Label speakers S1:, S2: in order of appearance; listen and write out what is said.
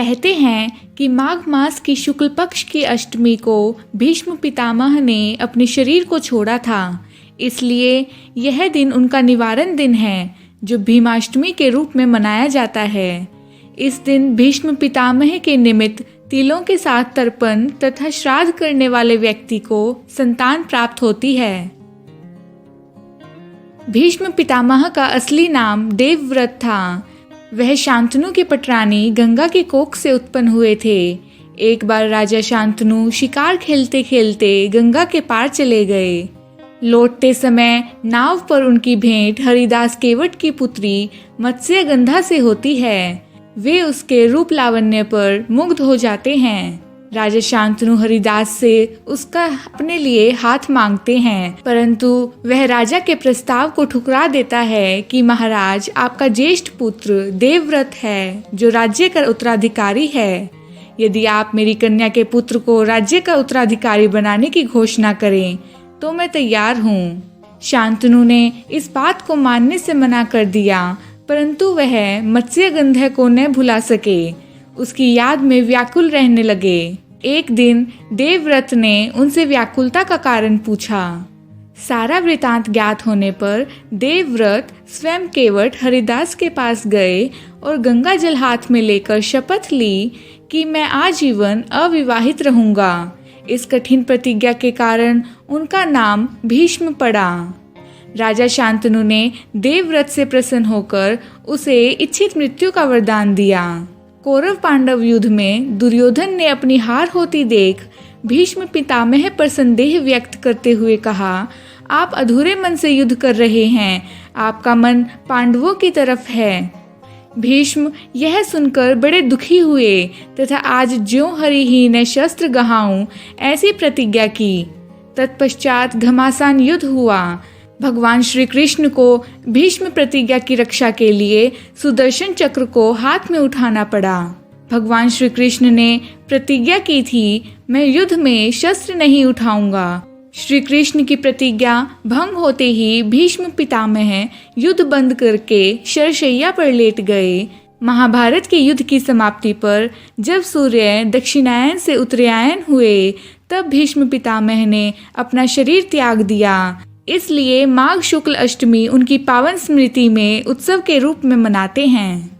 S1: कहते हैं कि माघ मास की शुक्ल पक्ष की अष्टमी को भीष्म पितामह ने अपने शरीर को छोड़ा था, इसलिए यह दिन उनका निवारण दिन है जो भीमाष्टमी के रूप में मनाया जाता है। इस दिन भीष्म पितामह के निमित्त तिलों के साथ तर्पण तथा श्राद्ध करने वाले व्यक्ति को संतान प्राप्त होती है। भीष्म पितामह का असली नाम देवव्रत था। वह शांतनु की पटरानी गंगा की कोख से उत्पन्न हुए थे। एक बार राजा शांतनु शिकार खेलते खेलते गंगा के पार चले गए। लौटते समय नाव पर उनकी भेंट हरिदास केवट की पुत्री मत्स्यगंधा से होती है। वे उसके रूप लावण्य पर मुग्ध हो जाते हैं। राजा शांतनु हरिदास से उसका अपने लिए हाथ मांगते हैं, परंतु वह राजा के प्रस्ताव को ठुकरा देता है कि महाराज, आपका ज्येष्ठ पुत्र देवव्रत है जो राज्य का उत्तराधिकारी है। यदि आप मेरी कन्या के पुत्र को राज्य का उत्तराधिकारी बनाने की घोषणा करें तो मैं तैयार हूँ। शांतनु ने इस बात को मानने से मना कर दिया, परंतु वह मत्स्यगंधा को न भुला सके। उसकी याद में व्याकुल रहने लगे। एक दिन देवव्रत ने उनसे व्याकुलता का कारण पूछा। सारा वृतांत ज्ञात होने पर देवव्रत स्वयं केवट हरिदास के पास गए और गंगा जल हाथ में लेकर शपथ ली कि मैं आजीवन अविवाहित रहूंगा। इस कठिन प्रतिज्ञा के कारण उनका नाम भीष्म पड़ा। राजा शांतनु ने देवव्रत से प्रसन्न होकर उसे इच्छित मृत्यु का वरदान दिया। कौरव पांडव युद्ध में दुर्योधन ने अपनी हार होती देख भीष्म पितामह पर संदेह व्यक्त करते हुए कहा, आप अधूरे मन से युद्ध कर रहे हैं, आपका मन पांडवों की तरफ है। भीष्म यह सुनकर बड़े दुखी हुए तथा आज ज्यों हरिहीन ने शस्त्र गहाऊं ऐसी प्रतिज्ञा की। तत्पश्चात घमासान युद्ध हुआ। भगवान श्री कृष्ण को भीष्म प्रतिज्ञा की रक्षा के लिए सुदर्शन चक्र को हाथ में उठाना पड़ा। भगवान श्री कृष्ण ने प्रतिज्ञा की थी, मैं युद्ध में शस्त्र नहीं उठाऊंगा। श्री कृष्ण की प्रतिज्ञा भंग होते ही भीष्म पितामह युद्ध बंद करके शरशैया पर लेट गए। महाभारत के युद्ध की समाप्ति पर जब सूर्य दक्षिणायन से उत्तरायण हुए, तब भीष्म पितामह ने अपना शरीर त्याग दिया। इसलिए माघ शुक्ल अष्टमी उनकी पावन स्मृति में उत्सव के रूप में मनाते हैं।